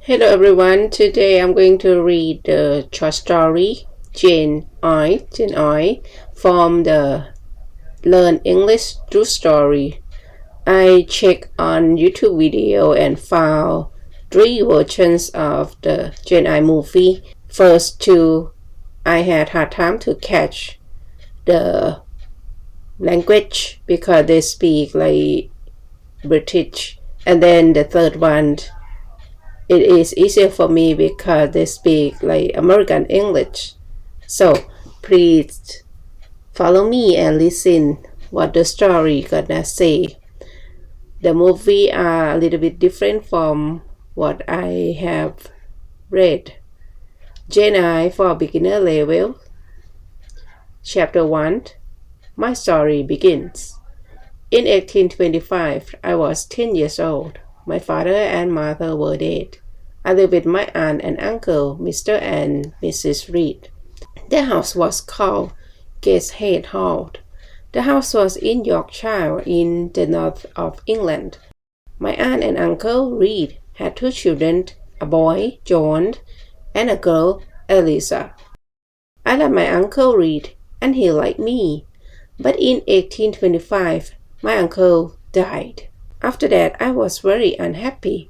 Hello everyone, today I'm going to read the short story Eyre from the Learn English true story. I checked on YouTube video and found 3 versions of the Eyre movie. First 2, I had hard time to catch the language because they speak like British, and then the third one, it is easier for me because they speak like American English. So please follow me and listen what the story gonna say. The movie are a little bit different from what I have read. Jane Eyre for beginner level. Chapter 1. My story begins. In 1825, I was 10 years old. My father and mother were dead. I lived with my aunt and uncle, Mr. and Mrs. Reed. Their house was called Gateshead Hall. The house was in Yorkshire in the north of England. My aunt and uncle Reed had 2 children, a boy, John, and a girl, Eliza. I loved my uncle Reed, and he liked me. But in 1825, my uncle died. After that, I was very unhappy.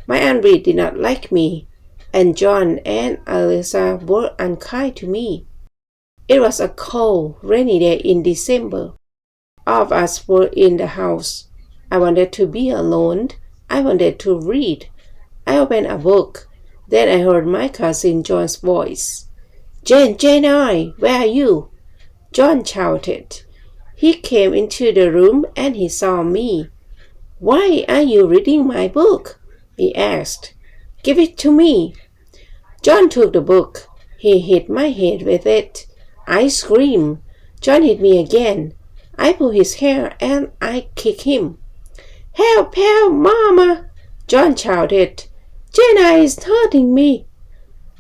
My aunt Reed did not like me, and John and Eliza were unkind to me. It was a cold, rainy day in December. All of us were in the house. I wanted to be alone. I wanted to read. I opened a book. Then I heard my cousin John's voice. Jane Eyre, where are you?" John shouted. He came into the room and he saw me. "Why are you reading my book?" he asked. "Give it to me." John took the book. He hit my head with it. I screamed. John hit me again. I pulled his hair and I kicked him. "Help, help, Mama!" John shouted. "Jane Eyre is hurting me."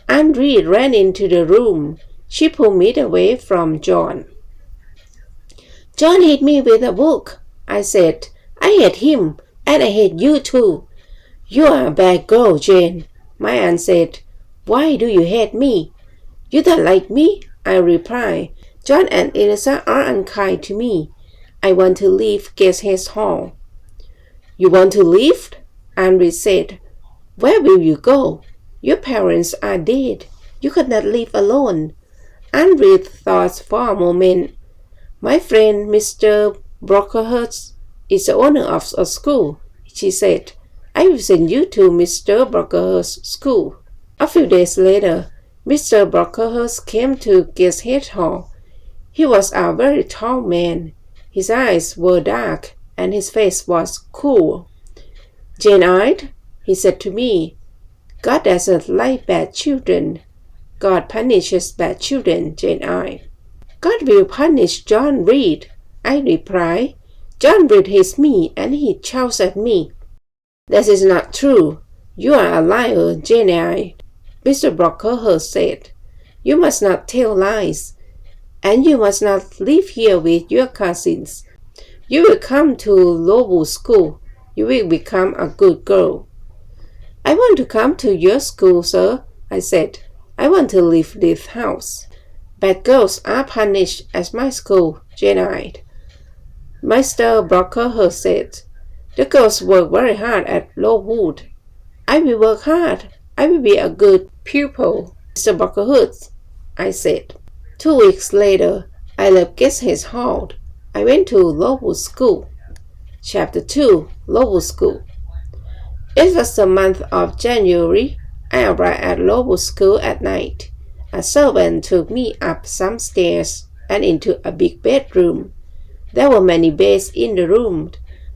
Aunt Reed ran into the room. She pulled me away from John. "John hit me with a book," I said. "I hate him, and I hate you too." "You are a bad girl, Jane," my aunt said. "Why do you hate me?" "You don't like me," I replied. "John and Eliza are unkind to me. I want to leave Gateshead Hall." "You want to leave?" Aunt Reed said. "Where will you go? Your parents are dead. You could not live alone." Aunt Reed thought for a moment. "My friend Mr. Brocklehurst is the owner of a school," she said. "I will send you to Mr. Brocklehurst's school." A few days later, Mr. Brocklehurst came to Gateshead Hall. He was a very tall man. His eyes were dark and his face was cool. "Jane Eyre," he said to me, "God doesn't like bad children. God punishes bad children, Jane Eyre." "God will punish John Reed," I replied. "John Reed hates me and he shouts at me." "That is not true. You are a liar, Jane Eyre," Mr. Brocklehurst said. "You must not tell lies, and you must not live here with your cousins. You will come to Lowood School. You will become a good girl." "I want to come to your school, sir," I said. "I want to leave this house." "Bad girls are punished at my school, Jane Eyre," Mr. Brocklehurst said. "The girls work very hard at Lowood." "I will work hard. I will be a good pupil, Mr. Brocklehurst," I said. 2 weeks later, I left Gateshead Hall. I went to Lowood School. Chapter 2. Lowood School. It was the month of January. I arrived at Lowood School at night. A servant took me up some stairs and into a big bedroom. There were many beds in the room.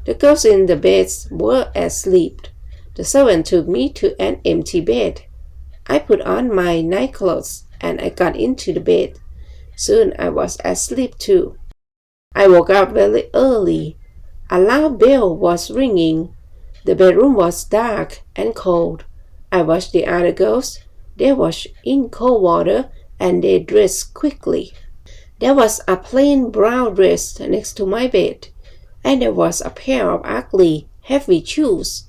The girls in the beds were asleep. The servant took me to an empty bed. I put on my nightclothes and I got into the bed. Soon I was asleep too. I woke up very early. A loud bell was ringing. The bedroom was dark and cold. I watched the other girls. They washed in cold water and they dressed quickly. There was a plain brown dress next to my bed, and there was a pair of ugly, heavy shoes.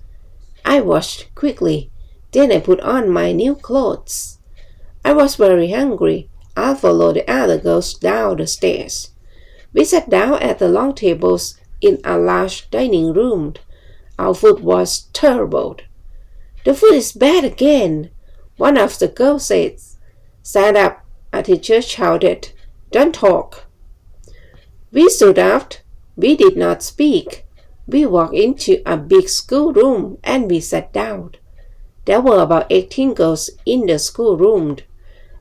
I washed quickly. Then I put on my new clothes. I was very hungry. I followed the other girls down the stairs. We sat down at the long tables in a large dining room. Our food was terrible. "The food is bad again," one of the girls said. "Stand up," a teacher shouted. "Don't talk." We stood up. We did not speak. We walked into a big schoolroom and we sat down. There were about 18 girls in the schoolroom,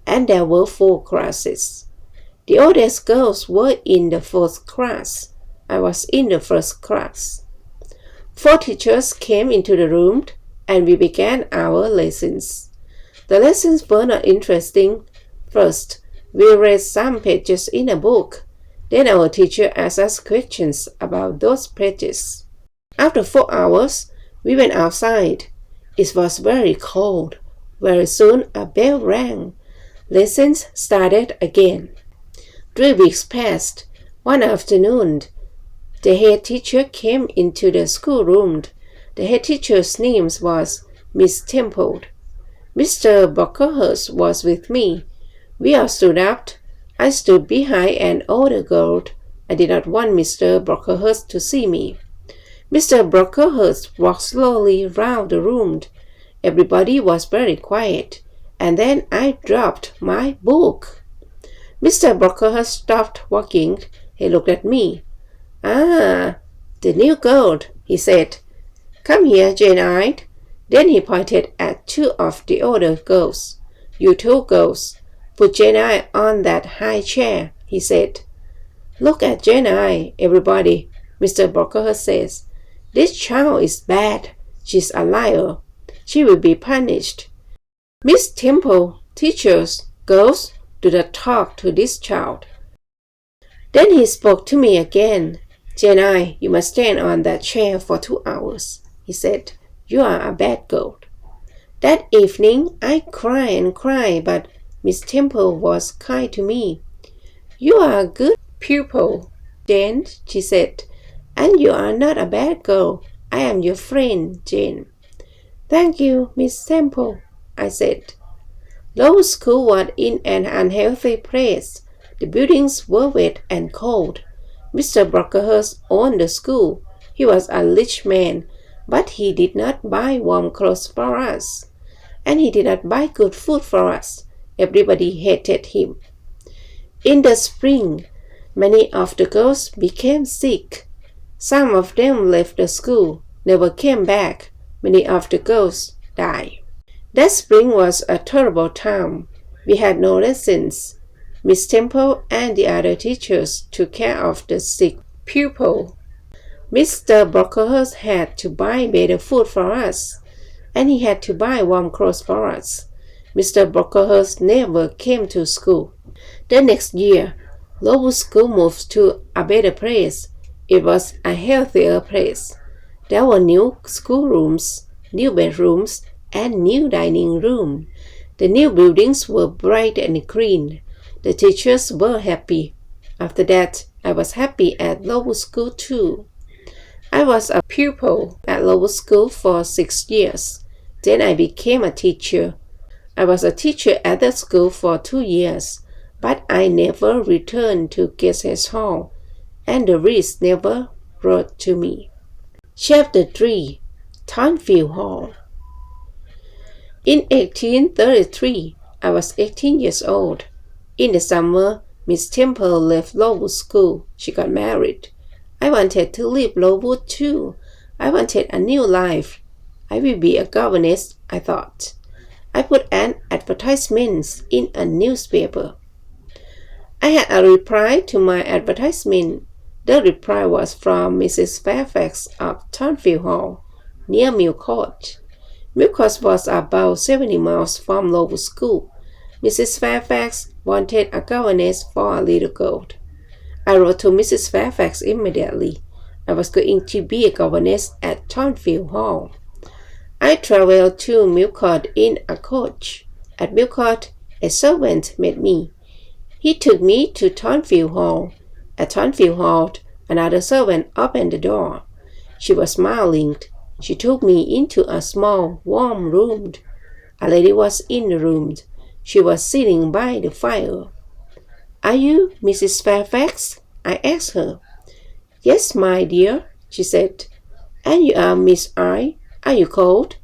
and there were 4 classes. The oldest girls were in the 4th class. I was in the 1st class. 4 teachers came into the room, and we began our lessons. The lessons were not interesting. First, we read some pages in a book. Then our teacher asked us questions about those pages. After 4 hours, we went outside. It was very cold. Very soon a bell rang. Lessons started again. 3 weeks passed. One afternoon, the head teacher came into the schoolroom. The head teacher's name was Miss Temple. Mr. Brocklehurst was with me. We all stood up. I stood behind an older girl. I did not want Mr. Brocklehurst to see me. Mr. Brocklehurst walked slowly round the room. Everybody was very quiet, and then I dropped my book. Mr. Brocklehurst stopped walking. He looked at me. "Ah, the new girl," he said. "Come here, Jane Eyre." Then he pointed at 2 of the older girls. "You 2 girls, put Jane Eyre on that high chair," he said. "Look at Jane Eyre, everybody," Mr. Brocklehurst says. "This child is bad. She's a liar. She will be punished. Miss Temple, teachers, girls, do not talk to this child." Then he spoke to me again. "Jane Eyre, you must stand on that chair for 2 hours," he said. "You are a bad girl." That evening I cried and cried, but Miss Temple was kind to me. "You are a good pupil, Jane," she said, "and you are not a bad girl. I am your friend, Jane." "Thank you, Miss Temple," I said. Lower School was in an unhealthy place. The buildings were wet and cold. Mr. Brocklehurst owned the school. He was a rich man, but he did not buy warm clothes for us, and he did not buy good food for us. Everybody hated him. In the spring, many of the girls became sick. Some of them left the school, never came back. Many of the girls died. That spring was a terrible time. We had no lessons. Miss Temple and the other teachers took care of the sick pupil. Mr. Brocklehurst had to buy better food for us, and he had to buy warm clothes for us. Mr. Brocklehurst never came to school. The next year, Lower School moved to a better place. It was a healthier place. There were new schoolrooms, new bedrooms, and new dining room. The new buildings were bright and clean. The teachers were happy. After that, I was happy at Lower School too. I was a pupil at Lower School for 6 years. Then I became a teacher. I was a teacher at the school for 2 years, but I never returned to Rochester Hall, and the rest never wrote to me. Chapter 3. Timefield Hall. In 1833, I was 18 years old. In the summer, Miss Temple left Lowood School. She got married. I wanted to leave Lowood too. I wanted a new life. I will be a governess, I thought. I put an advertisement in a newspaper. I had a reply to my advertisement. The reply was from Mrs. Fairfax of Timefield Hall, near Millcote. Millcote was about 70 miles from Lowood School. Mrs. Fairfax wanted a governess for a little girl. I wrote to Mrs. Fairfax immediately. I was going to be a governess at Timefield Hall. I traveled to Millcote in a coach. At Millcote, a servant met me. He took me to Timefield Hall. At Timefield Hall, another servant opened the door. She was smiling. She took me into a small, warm room. A lady was in the room. She was sitting by the fire. "Are you Mrs. Fairfax?" I asked her. "Yes, my dear," she said. "And you are Miss Eyre. Are you cold?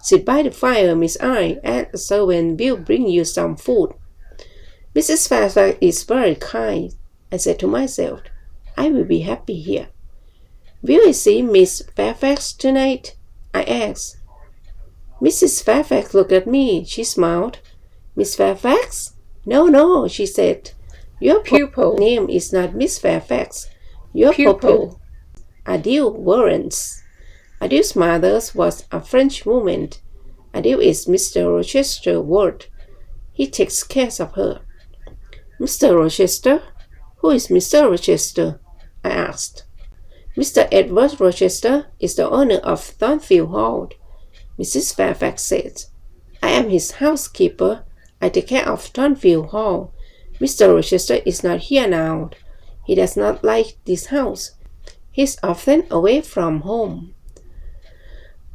Sit by the fire, Miss Eyre, and a servant will bring you some food." "Mrs. Fairfax is very kind," I said to myself. "I will be happy here." "Will I see Miss Fairfax tonight?" I asked. Mrs. Fairfax looked at me. She smiled. "Miss Fairfax? No, no," she said. "Your pupil name is not Miss Fairfax. Your pupil, Adele Warrens." Adele's mother was a French woman. Adele is Mr. Rochester's ward. He takes care of her. "Mr. Rochester? Who is Mr. Rochester?" I asked. "Mr. Edward Rochester is the owner of Timefield Hall," Mrs. Fairfax said. "I am his housekeeper. I take care of Timefield Hall. Mr. Rochester is not here now. He does not like this house. He is often away from home."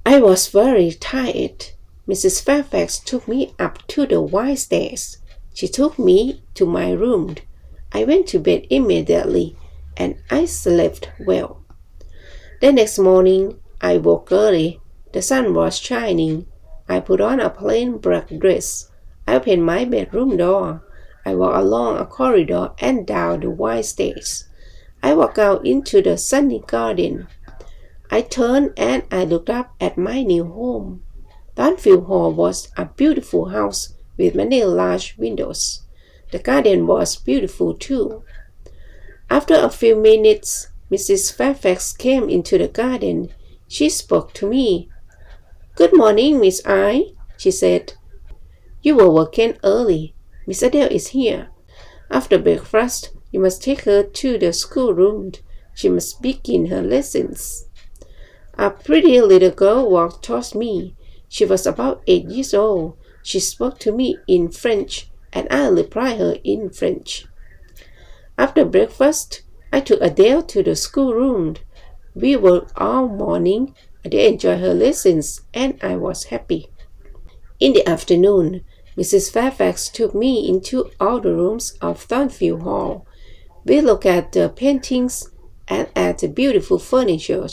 I was very tired. Mrs. Fairfax took me up to the wide stairs. She took me to my room. I went to bed immediately, and I slept well. The next morning, I woke early. The sun was shining. I put on a plain black dress. I opened my bedroom door. I walked along a corridor and down the wide stairs. I walked out into the sunny garden. I turned and I looked up at my new home. Timefield Hall was a beautiful house with many large windows. The garden was beautiful too. After a few minutes, Mrs. Fairfax came into the garden. She spoke to me. "Good morning, Miss Eyre," she said. "You were working early. Miss Adele is here. After breakfast, you must take her to the schoolroom. She must begin her lessons." A pretty little girl walked towards me. She was about 8 years old. She spoke to me in French, and I replied her in French. After breakfast, I took Adele to the schoolroom. We worked all morning. Adele enjoyed her lessons, and I was happy. In the afternoon, Mrs. Fairfax took me into all the rooms of Timefield Hall. We looked at the paintings and at the beautiful furniture.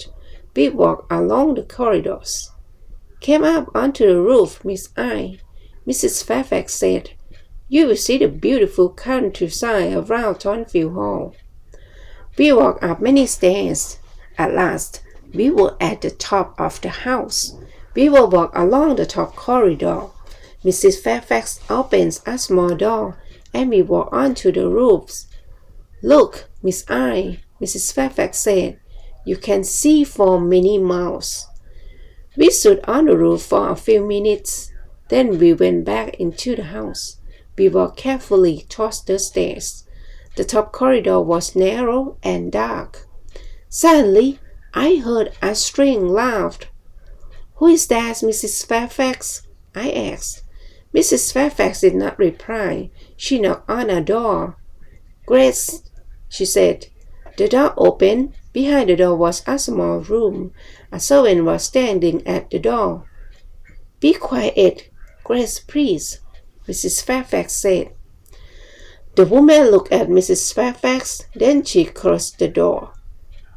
We walked along the corridors. "Come up onto the roof, Miss Eyre," Mrs. Fairfax said. "You will see the beautiful countryside around Timefield Hall." We walked up many stairs. At last, we were at the top of the house. We will walk along the top corridor. Mrs. Fairfax opens a small door, and we walk onto the roofs. "Look, Miss Eyre," Mrs. Fairfax said. "You can see for many miles." We stood on the roof for a few minutes. Then we went back into the house. We walked carefully towards the stairs. The top corridor was narrow and dark. Suddenly, I heard a strange laugh. "Who is that, Mrs. Fairfax?" I asked. Mrs. Fairfax did not reply. She knocked on a door. "Grace," she said. The door opened. Behind the door was a small room. A servant was standing at the door. "Be quiet, Grace, please," Mrs. Fairfax said. The woman looked at Mrs. Fairfax, then she closed the door.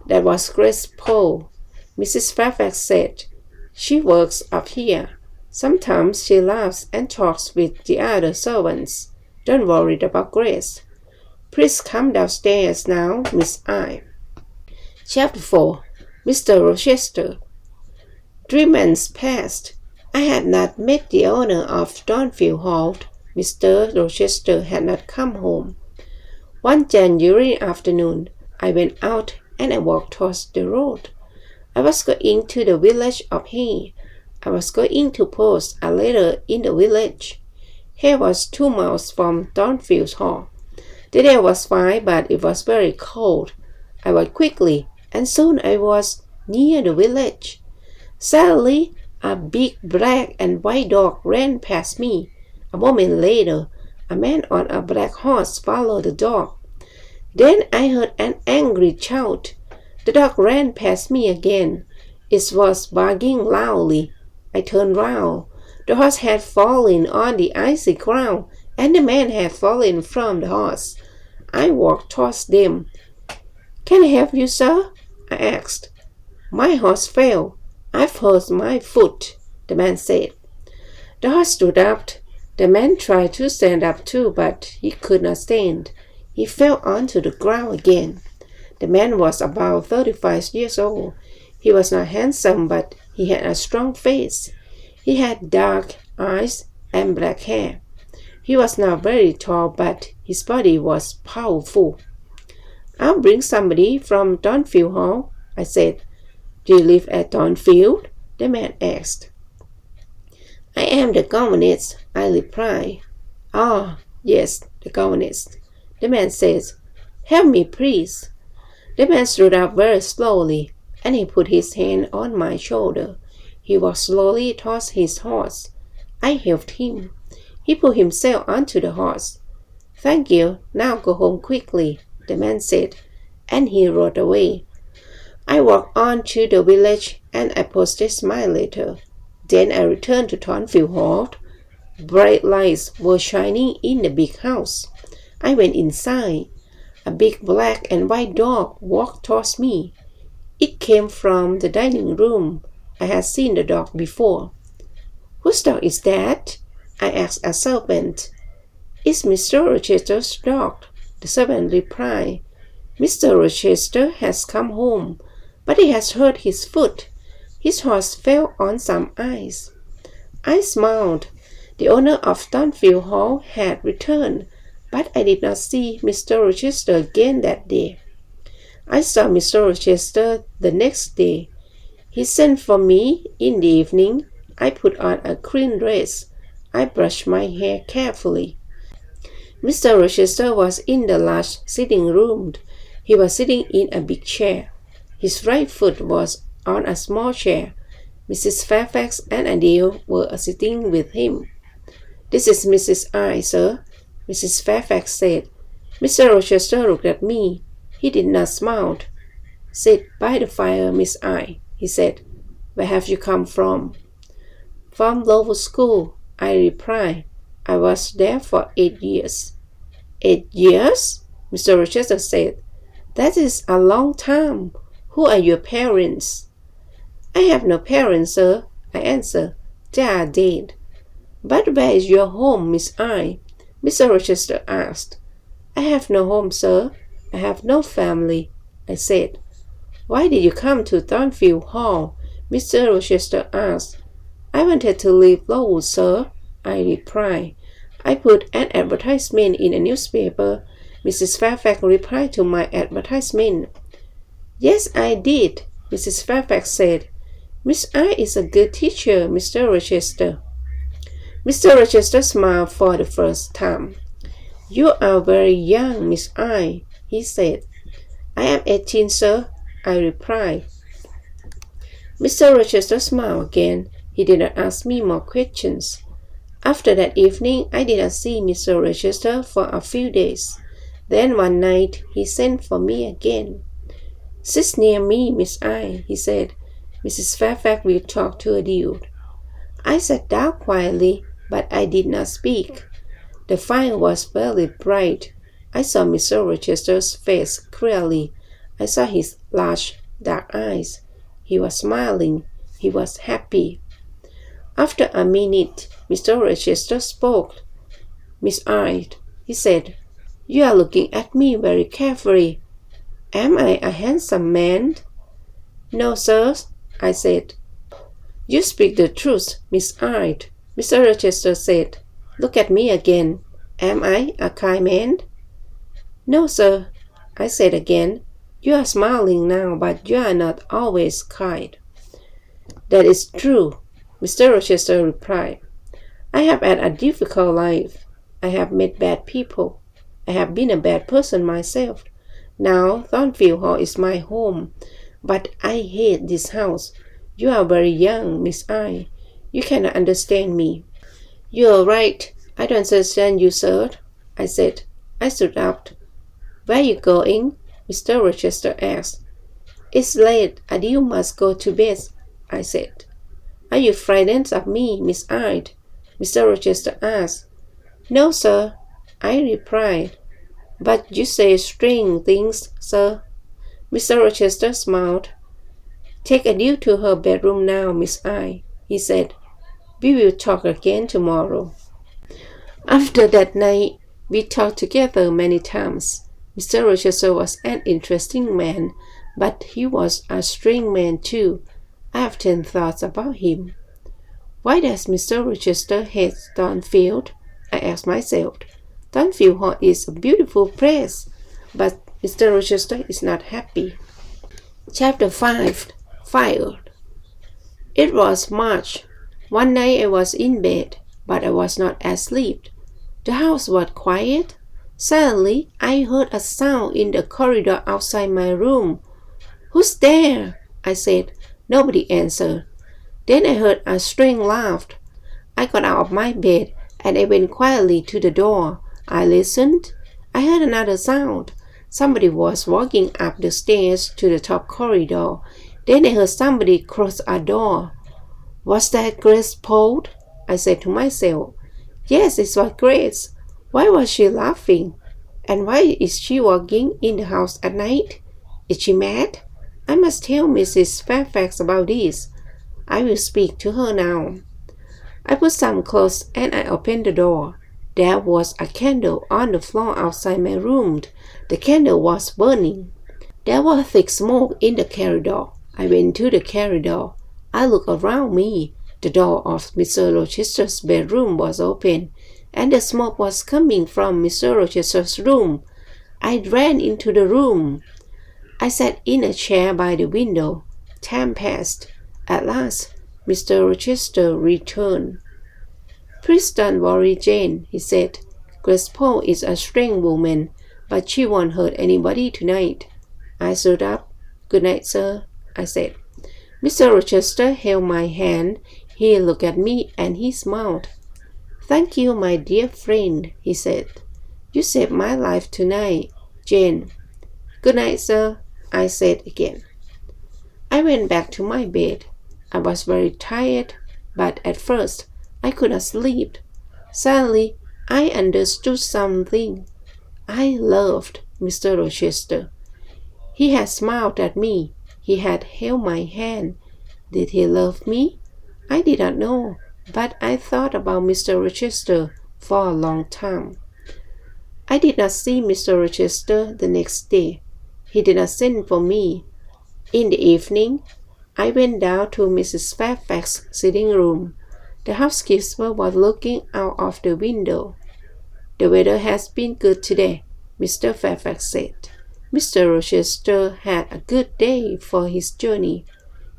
"That was Grace Poe," Mrs. Fairfax said. "She works up here. Sometimes she laughs and talks with the other servants. Don't worry about Grace. Please come downstairs now, Miss Eyre." Chapter 4. Mr. Rochester. 3 months passed. I had not met the owner of Timefield Hall. Mr. Rochester had not come home. One January afternoon, I went out and I walked towards the road. I was going to the village of Eyre. I was going to post a letter in the village. Eyre was 2 miles from Timefield Hall. The day was fine, but it was very cold. I walked quickly, and soon I was near the village. Suddenly, a big black and white dog ran past me. A moment later, a man on a black horse followed the dog. Then I heard an angry shout. The dog ran past me again. It was barking loudly. I turned round. The horse had fallen on the icy ground, and the man had fallen from the horse. I walked towards them. "Can I help you, sir?" I asked. "My horse fell. I've hurt my foot," the man said. The horse stood up. The man tried to stand up too, but he could not stand. He fell onto the ground again. The man was about 35 years old. He was not handsome, but he had a strong face. He had dark eyes and black hair. He was not very tall, but his body was powerful. "I'll bring somebody from Timefield Hall," I said. "Do you live at Timefield?" the man asked. "I am the governess," I replied. "Ah, yes, the governess," the man says. "Help me, please." The man stood up very slowly, and he put his hand on my shoulder. He walked slowly towards his horse. I helped him. He put himself onto the horse. "Thank you. Now go home quickly," the man said, and he rode away. I walked on to the village, and I posted my letter. Then I returned to Timefield Hall. Bright lights were shining in the big house. I went inside. A big black and white dog walked towards me. It came from the dining room. I had seen the dog before. "Whose dog is that?" I asked a servant. "It's Mr. Rochester's dog," the servant replied. "Mr. Rochester has come home, but he has hurt his foot. His horse fell on some ice." I smiled. The owner of Timefield Hall had returned, but I did not see Mr. Rochester again that day. I saw Mr. Rochester the next day. He sent for me in the evening. I put on a clean dress. I brushed my hair carefully. Mr. Rochester was in the large sitting room. He was sitting in a big chair. His right foot was on a small chair. Mrs. Fairfax and Adele were sitting with him. "This is Mrs. I, sir," Mrs. Fairfax said. Mr. Rochester looked at me. He did not smile. "Sit by the fire, Miss I," he said. "Where have you come from?" "From Lowood School," I replied. "I was there for 8 years." "8 years?" Mr. Rochester said. "That is a long time. Who are your parents?" "I have no parents, sir," I answered. "They are dead." "But where is your home, Miss I?" Mr. Rochester asked. "I have no home, sir. I have no family," I said. "Why did you come to Timefield Hall?" Mr. Rochester asked. "I wanted to leave Lowood, sir," I replied. "I put an advertisement in a newspaper." Mrs. Fairfax replied to my advertisement. "Yes, I did," Mrs. Fairfax said. "Miss I is a good teacher, Mr. Rochester." Mr. Rochester smiled for the first time. "You are very young, Miss I," he said. "I am 18, sir," I replied. Mr. Rochester smiled again. He did not ask me more questions. After that evening, I did not see Mr. Rochester for a few days. Then one night, he sent for me again. "Sit near me, Miss I," he said. "Mrs. Fairfax will talk to Adele." I sat down quietly, but I did not speak. The fire was very bright. I saw Mr. Rochester's face clearly. I saw his large, dark eyes. He was smiling. He was happy. After a minute, Mr. Rochester spoke. "Miss I," he said, "you are looking at me very carefully. Am I a handsome man?" "No, sir," I said. "You speak the truth, Miss I," Mr. Rochester said. "Look at me again. Am I a kind man?" "No, sir," I said again. "You are smiling now, but you are not always kind." "That is true," Mr. Rochester replied. "I have had a difficult life. I have met bad people. I have been a bad person myself. Now Timefield Hall is my home, but I hate this house. You are very young, Miss I. You cannot understand me." "You are right. I don't understand you, sir," I said. I stood up. "Where are you going?" Mr. Rochester asked. "It's late. Adele must go to bed," I said. "Are you frightened of me, Miss I?" Mr. Rochester asked. No, sir, I replied. But you say strange things, sir. Mr. Rochester smiled. Take Adele to her bedroom now, Miss Eyre, he said. We will talk again tomorrow. After that night, we talked together many times. Mr. Rochester was an interesting man, but he was a strange man too. I often thought about him. Why does Mr. Rochester hate Timefield? I asked myself. Timefield Hall is a beautiful place, but Mr. Rochester is not happy. Chapter 5. Fired. It was March. One night I was in bed, but I was not asleep. The house was quiet. Suddenly, I heard a sound in the corridor outside my room. Who's there? I said. Nobody answered. Then I heard a strange laugh. I got out of my bed and I went quietly to the door. I listened. I heard another sound. Somebody was walking up the stairs to the top corridor. Then I heard somebody close a door. Was that Grace Poole? I said to myself. Yes, it was Grace. Why was she laughing? And why is she walking in the house at night? Is she mad? I must tell Mrs. Fairfax about this. I will speak to her now. I put some clothes and I opened the door. There was a candle on the floor outside my room. The candle was burning. There was thick smoke in the corridor. I went to the corridor. I looked around me. The door of Mr. Rochester's bedroom was open, and the smoke was coming from Mr. Rochester's room. I ran into the room. I sat in a chair by the window. Time passed. At last, Mr. Rochester returned. Please don't worry, Jane, he said. Grace Poole is a strange woman, but she won't hurt anybody tonight. I stood up. Good night, sir, I said. Mr. Rochester held my hand. He looked at me and he smiled. Thank you, my dear friend, he said. You saved my life tonight, Jane. Good night, sir, I said again. I went back to my bed. I was very tired, but at first I could not sleep. Suddenly, I understood something. I loved Mr. Rochester. He had smiled at me. He had held my hand. Did he love me? I did not know, but I thought about Mr. Rochester for a long time. I did not see Mr. Rochester the next day. He did not send for me. In the evening, I went down to Mrs. Fairfax's sitting room. The housekeeper was looking out of the window. The weather has been good today, Mr. Fairfax said. Mr. Rochester had a good day for his journey.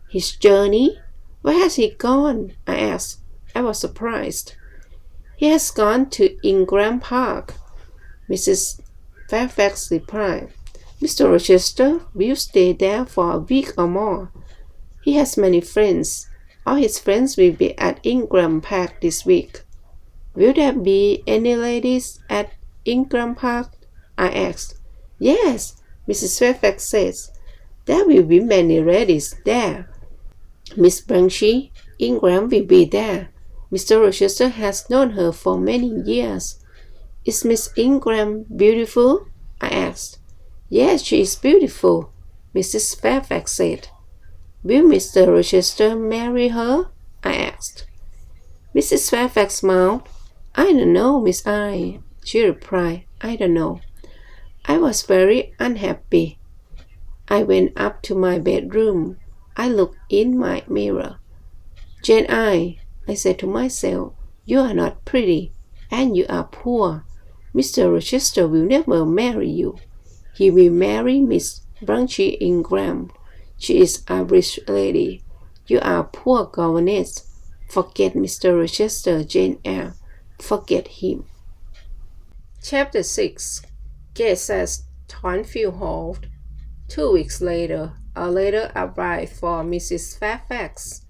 His journey? Where has he gone? I asked. I was surprised. He has gone to Ingram Park, Mrs. Fairfax replied. Mr. Rochester will stay there for a week or more. He has many friends. All his friends will be at Ingram Park this week. Will there be any ladies at Ingram Park? I asked. Yes, Mrs. Fairfax says. There will be many ladies there. Miss Blanche Ingram will be there. Mr. Rochester has known her for many years. Is Miss Ingram beautiful? I asked. Yes, she is beautiful, Mrs. Fairfax said. Will Mr. Rochester marry her? I asked. Mrs. Fairfax smiled. I don't know, Miss Eyre, she replied. I don't know. I was very unhappy. I went up to my bedroom. I looked in my mirror. Jane Eyre, I said to myself, you are not pretty, and you are poor. Mr. Rochester will never marry you. He will marry Miss Blanche Ingram. She is a rich lady. You are a poor governess. Forget Mr. Rochester, Jane Eyre. Forget him. Chapter 6. Guests at Timefield Hall. 2 weeks later, a letter arrived for Mrs. Fairfax.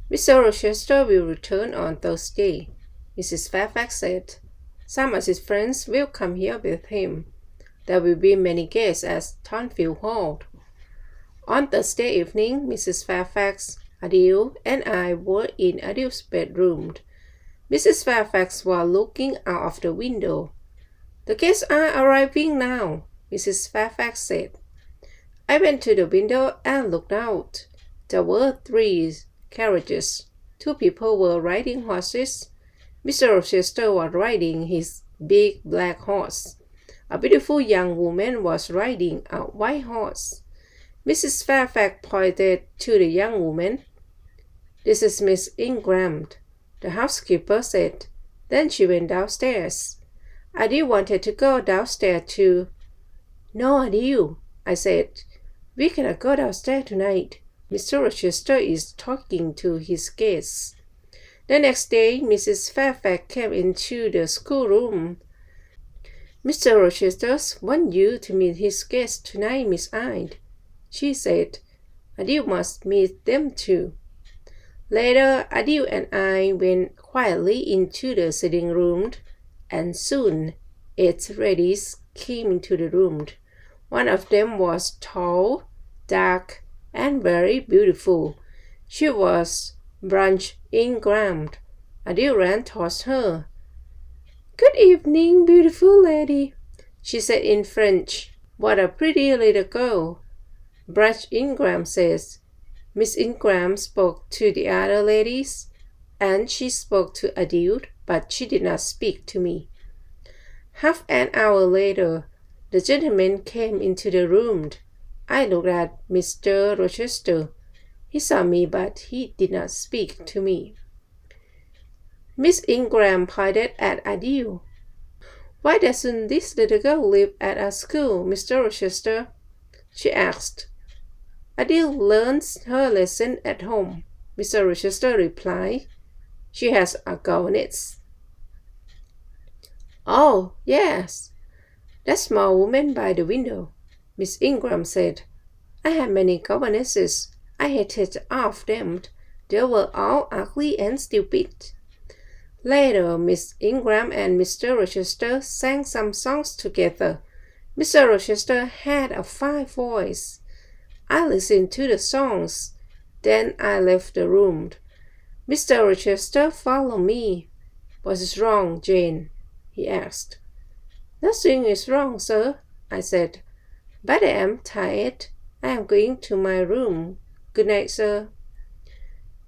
Mr. Rochester will return on Thursday, Mrs. Fairfax said. Some of his friends will come here with him. There will be many guests at Timefield Hall. On Thursday evening, Mrs. Fairfax, Adele, and I were in Adele's bedroom. Mrs. Fairfax was looking out of the window. "The guests are arriving now," Mrs. Fairfax said. I went to the window and looked out. There were 3 carriages. 2 people were riding horses. Mr. Rochester was riding his big black horse. A beautiful young woman was riding a white horse. Mrs. Fairfax pointed to the young woman. "This is Miss Ingram," the housekeeper said. Then she went downstairs. Adele wanted to go downstairs too. "No, Adele," I said. "We cannot go downstairs tonight. Mr. Rochester is talking to his guests." The next day, Mrs. Fairfax came into the schoolroom. "Mr. Rochester wants you to meet his guests tonight, Miss Eyre," she said. "Adele must meet them too." Later, Adele and I went quietly into the sitting room, and soon 8 ladies came into the room. One of them was tall, dark, and very beautiful. She was Bertha Ingram. Adele ran towards her. "Good evening, beautiful lady," she said in French. "What a pretty little girl," Bertha Ingram says. Miss Ingram spoke to the other ladies, and she spoke to Adele, but she did not speak to me. Half an hour later, the gentleman came into the room. I looked at Mr. Rochester. He saw me, but he did not speak to me. Miss Ingram pointed at Adele. "Why doesn't this little girl live at our school, Mr. Rochester?" she asked. "Adele learns her lesson at home," Mr. Rochester replied. "She has a governess." "Oh, yes, that small woman by the window," Miss Ingram said. "I had many governesses. I hated all of them. They were all ugly and stupid." Later, Miss Ingram and Mr. Rochester sang some songs together. Mr. Rochester had a fine voice. I listened to the songs. Then I left the room. Mr. Rochester followed me. "What is wrong, Jane?" he asked. "Nothing is wrong, sir," I said. "But I am tired. I am going to my room. Good night, sir."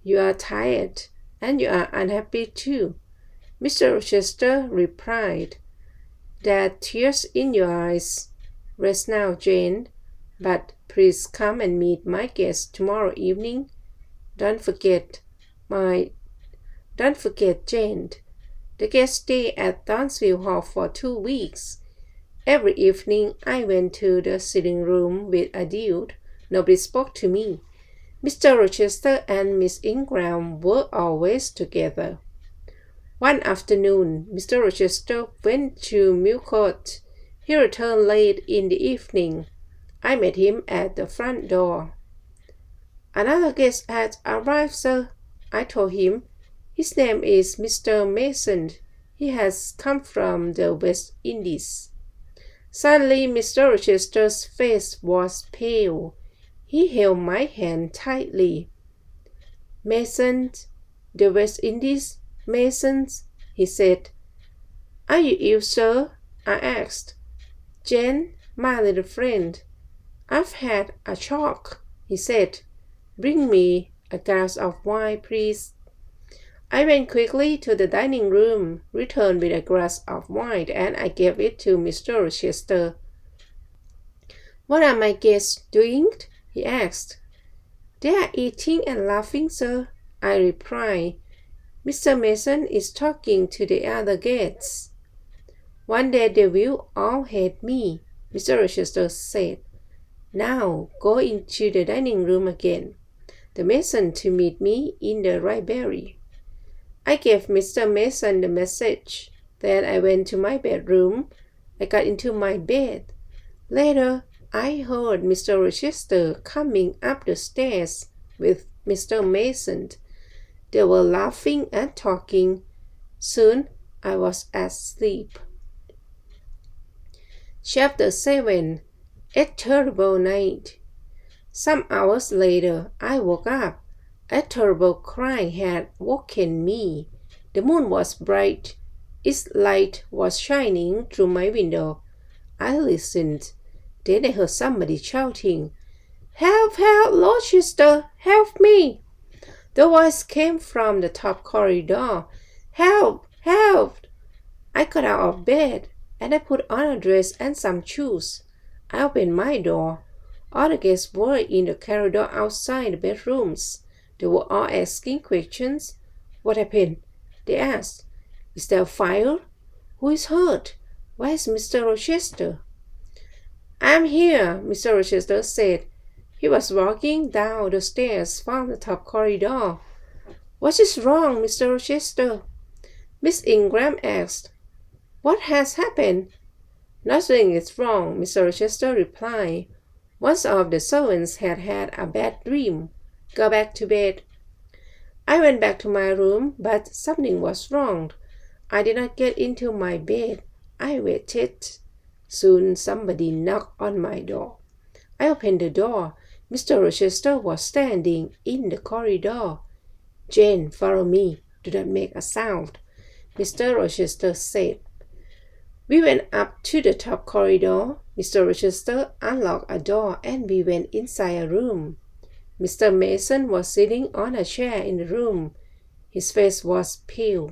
"You are tired, and you are unhappy too," Mr. Rochester replied. "There are tears in your eyes. Rest now, Jane, but please come and meet my guests tomorrow evening. Don't forget, Jane. The guests stay at Timefield Hall for 2 weeks. Every evening I went to the sitting room with Adele. Nobody spoke to me. Mr. Rochester and Miss Ingram were always together. One afternoon, Mr. Rochester went to Millcote. He returned late in the evening. I met him at the front door. "Another guest has arrived, sir," I told him. "His name is Mr. Mason. He has come from the West Indies." Suddenly, Mr. Rochester's face was pale. He held my hand tightly. "Mason, the West Indies, Mason," he said. "Are you ill, sir?" I asked. "Jane, my little friend, I've had a shock," he said. "Bring me a glass of wine, please." I went quickly to the dining room, returned with a glass of wine, and I gave it to Mr. Rochester. "What are my guests doing?" he asked. "They are eating and laughing, sir," I replied. "Mr. Mason is talking to the other guests." "One day they will all hate me," Mr. Rochester said. "Now go into the dining room again. The Mason to meet me in the library." I gave Mr. Mason the message. Then I went to my bedroom. I got into my bed. Later, I heard Mr. Rochester coming up the stairs with Mr. Mason. They were laughing and talking. Soon I was asleep. Chapter 7. A Terrible Night. Some hours later, I woke up. A terrible cry had woken me. The moon was bright. Its light was shining through my window. I listened. Then I heard somebody shouting, "Help, help, Rochester, help me!" The voice came from the top corridor. "Help, help!" I got out of bed, and I put on a dress and some shoes. I opened my door. All the guests were in the corridor outside the bedrooms. They were all asking questions. "What happened?" they asked. "Is there a fire? Who is hurt? Where is Mr. Rochester?" "I'm here," Mr. Rochester said. He was walking down the stairs from the top corridor. "What is wrong, Mr. Rochester?" Miss Ingram asked. "What has happened?" "Nothing is wrong," Mr. Rochester replied. "One of the servants had had a bad dream. Go back to bed." I went back to my room, but something was wrong. I did not get into my bed. I waited. Soon somebody knocked on my door. I opened the door. Mr. Rochester was standing in the corridor. "Jane, follow me. Do not make a sound," Mr. Rochester said. We went up to the top corridor. Mr. Rochester unlocked a door and we went inside a room. Mr. Mason was sitting on a chair in the room. His face was pale,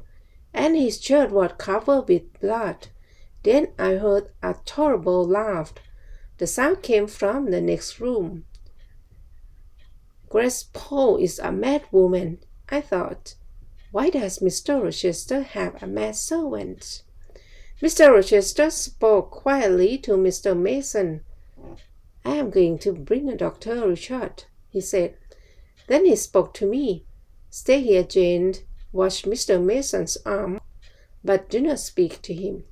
and his shirt was covered with blood. Then I heard a terrible laugh. The sound came from the next room. "Grace Poole is a mad woman," I thought. "Why does Mr. Rochester have a mad servant?" Mr. Rochester spoke quietly to Mr. Mason. "I am going to bring a doctor, Richard," he said. Then he spoke to me. "Stay here, Jane. Watch Mr. Mason's arm, but do not speak to him."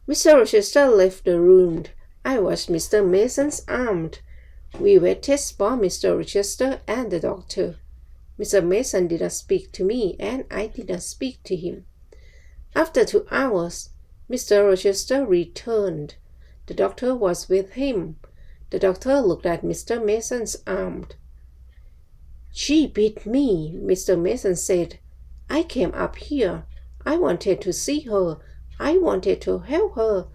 Mr. Rochester left the room. I watched Mr. Mason's arm. We waited for Mr. Rochester and the doctor. Mr. Mason did not speak to me, and I did not speak to him. After 2 hours, Mr. Rochester returned. The doctor was with him. The doctor looked at Mr. Mason's arm. "She beat me," Mr. Mason said. "I came up here. I wanted to see her. I wanted to help her,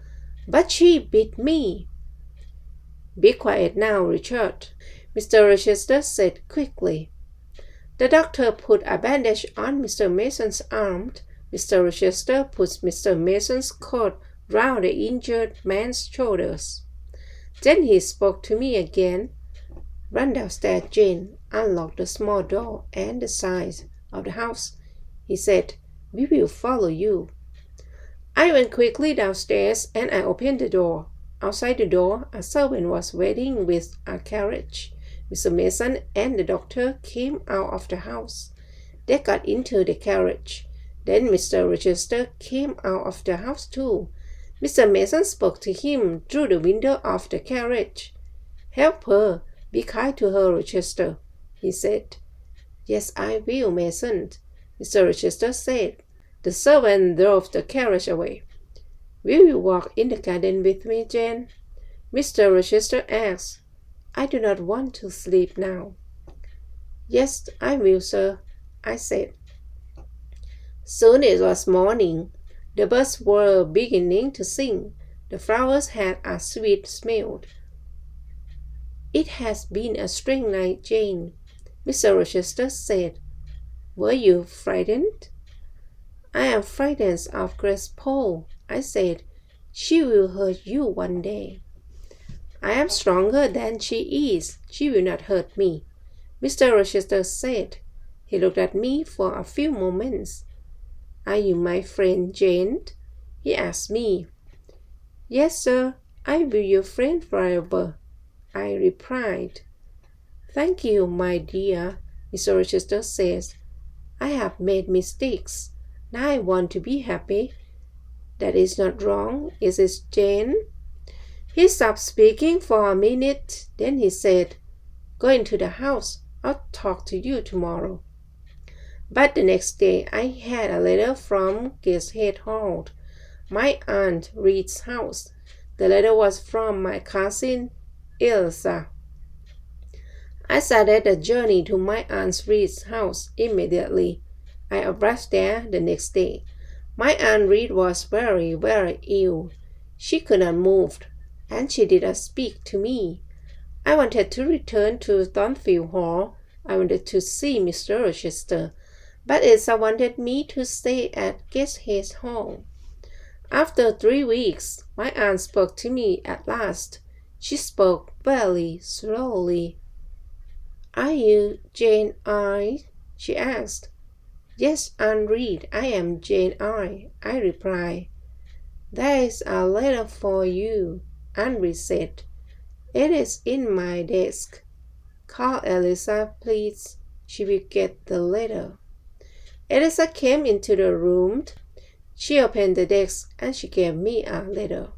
but she beat me." "Be quiet now, Richard," Mr. Rochester said quickly. The doctor put a bandage on Mr. Mason's arm. Mr. Rochester put Mr. Mason's coat round the injured man's shoulders. Then he spoke to me again. "Run downstairs, Jane. Unlock the small door and the side of the house," he said. "We will follow you." I went quickly downstairs and I opened the door. Outside the door, a servant was waiting with a carriage. Mr. Mason and the doctor came out of the house. They got into the carriage. Then Mr. Rochester came out of the house too. Mr. Mason spoke to him through the window of the carriage. "Help her. Be kind to her, Rochester," he said. "Yes, I will, Mason," Mr. Rochester said. The servant drove the carriage away. "Will you walk in the garden with me, Jane?" Mr. Rochester asked. "I do not want to sleep now." "Yes, I will, sir," I said. Soon it was morning. The birds were beginning to sing. The flowers had a sweet smell. "It has been a strange night, Jane," Mr. Rochester said. "Were you frightened?" "I am frightened of Grace Poole," I said. "She will hurt you one day." "I am stronger than she is. She will not hurt me," Mr. Rochester said. He looked at me for a few moments. "Are you my friend, Jane?" he asked me. "Yes, sir. I will be your friend forever," I replied. "Thank you, my dear," Mr. Rochester says. "I have made mistakes. Now I want to be happy. That is not wrong, is it, Jane?" He stopped speaking for a minute. Then he said, "Go into the house. I'll talk to you tomorrow." But the next day I had a letter from Gateshead Hall, my Aunt Reed's house. The letter was from my cousin Elsa. I started the journey to my Aunt Reed's house immediately. I arrived there the next day. My Aunt Reed was very, very ill. She could not move, and she did not speak to me. I wanted to return to Timefield Hall. I wanted to see Mr. Rochester, but Elsa wanted me to stay at Gateshead Hall. After 3 weeks, my aunt spoke to me at last. She spoke very slowly. "Are you Jane Eyre?" she asked. "Yes, Aunt Reed, I am Jane Eyre," I replied. "There is a letter for you," Aunt Reed said. "It is in my desk. Call Eliza, please. She will get the letter." Eliza came into the room. She opened the desk and she gave me a letter.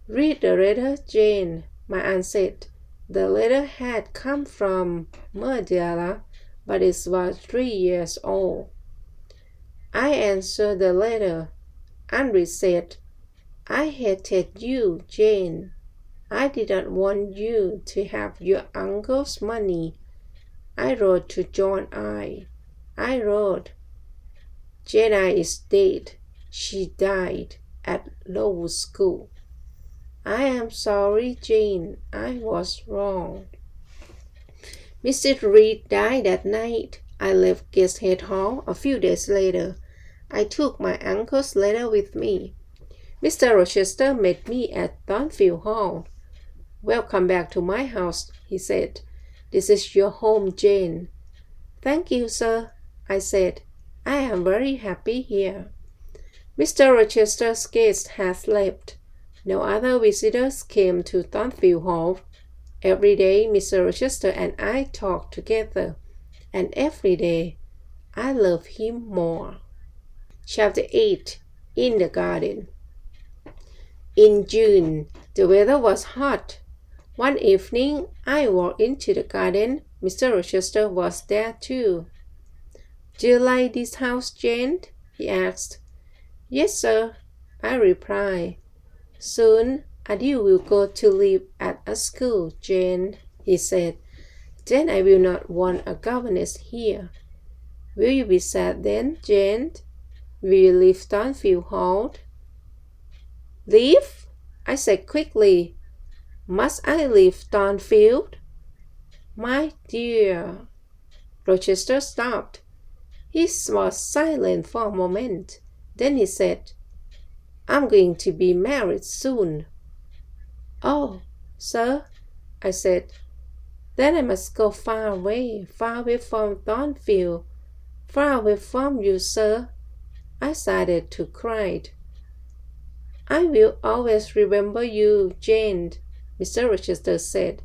"Read the letter, Jane," my aunt said. The letter had come from Madeira, but it was 3 years old. I answered the letter. Aunt Reed said, "I hated you, Jane. I did not want you to have your uncle's money. I wrote to John I. I wrote, 'Jane I is dead. She died at law school. I am sorry, Jane. I was wrong.' Mrs. Reed died that night. I left Gateshead Hall a few days later. I took my uncle's letter with me. Mr. Rochester met me at Timefield Hall. 'Welcome back to my house,' he said. 'This is your home, Jane.' 'Thank you, sir,' I said. 'I am very happy here.' Mr. Rochester's guests had left. No other visitors came to Timefield Hall. Every day Mr. Rochester and I talked together, and every day I loved him more. Chapter 8. In the Garden. In June, the weather was hot. One evening, I walked into the garden. Mr. Rochester was there too. "Do you like this house, Jane?" he asked. "Yes, sir," I replied. "Soon Adele will go to live at a school, Jane," he said. "Then I will not want a governess here." "Will you be sad then, Jane? Will you leave Timefield Hall?" "Leave?" I said quickly. "Must I leave Timefield?" "My dear." Rochester stopped. He was silent for a moment. Then he said, "I'm going to be married soon." "Oh, sir," I said. "Then I must go far away from Timefield, far away from you, sir." I started to cry. "I will always remember you, Jane," Mr. Rochester said.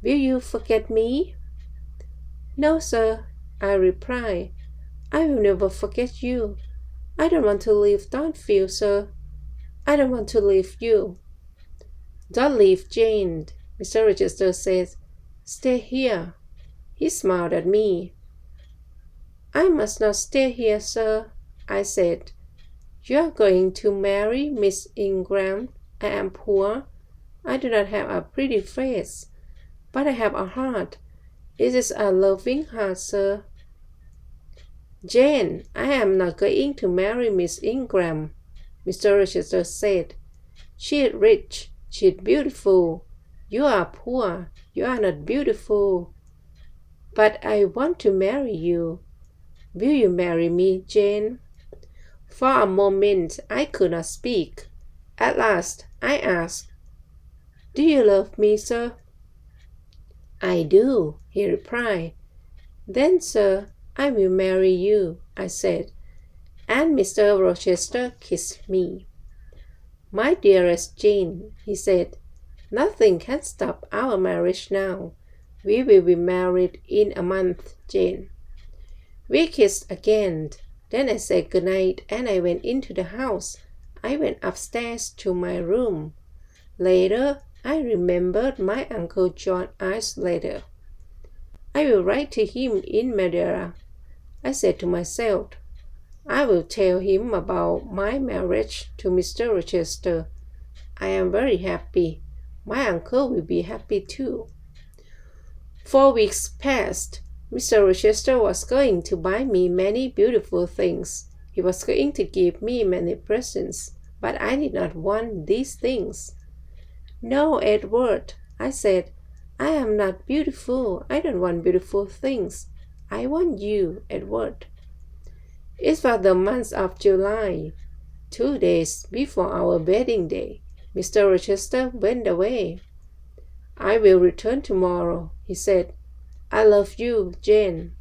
"Will you forget me?" "No, sir," I replied. "I will never forget you. I don't want to leave Timefield, sir. I don't want to leave you." "Don't leave, Jane," Mr. Rochester said. "Stay here." He smiled at me. "I must not stay here, sir," I said. "You are going to marry Miss Ingram. I am poor. I do not have a pretty face, but I have a heart. It is a loving heart, sir." "Jane, I am not going to marry Miss Ingram," Mr. Rochester said. "She is rich. She is beautiful. You are poor. You are not beautiful. But I want to marry you. Will you marry me, Jane?" For a moment I could not speak. At last I asked, "Do you love me, sir?" "I do," he replied. "Then, sir, I will marry you," I said, and Mr. Rochester kissed me. "My dearest Jane," he said, "nothing can stop our marriage now. We will be married in a month, Jane." We kissed again. Then I said good night and I went into the house. I went upstairs to my room. Later, I remembered my Uncle John I's letter. "I will write to him in Madeira," I said to myself. "I will tell him about my marriage to Mr. Rochester. I am very happy. My uncle will be happy too." 4 weeks passed. Mr. Rochester was going to buy me many beautiful things. He was going to give me many presents, but I did not want these things. No, Edward, I said, I am not beautiful. I don't want beautiful things. I want you, Edward. It was the month of July, 2 days before our wedding day. Mr. Rochester went away. I will return tomorrow, he said. I love you, Jane.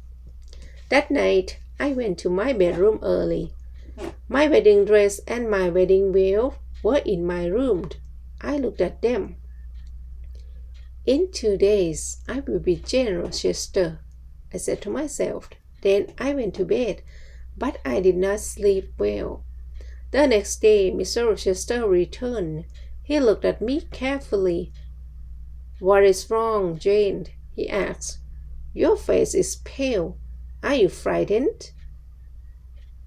That night, I went to my bedroom early. My wedding dress and my wedding veil were in my room. I looked at them. In 2 days, I will be Jane Rochester, I said to myself. Then I went to bed, but I did not sleep well. The next day, Mr. Rochester returned. He looked at me carefully. What is wrong, Jane? He asked. Your face is pale. Are you frightened?